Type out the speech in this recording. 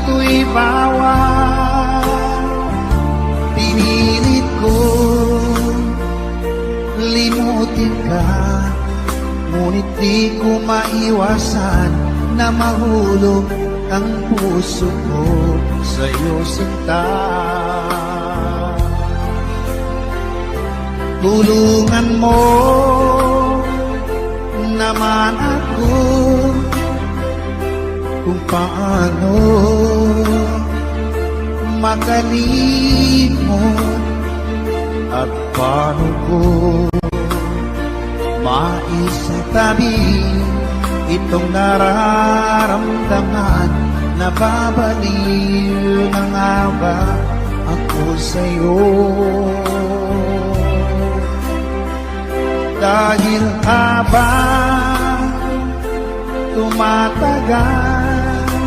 ito'y bawal. Pinilit ko limutin ka, ngunit di ko maiwasan na mahulog ang puso ko sa'yo, sinta. Tulungan mo naman ako kung paano makalimot at paano ko maisatabi itong nararamdaman. Nababaliw na nga ba ako sa'yo? Dahil habang tumatagal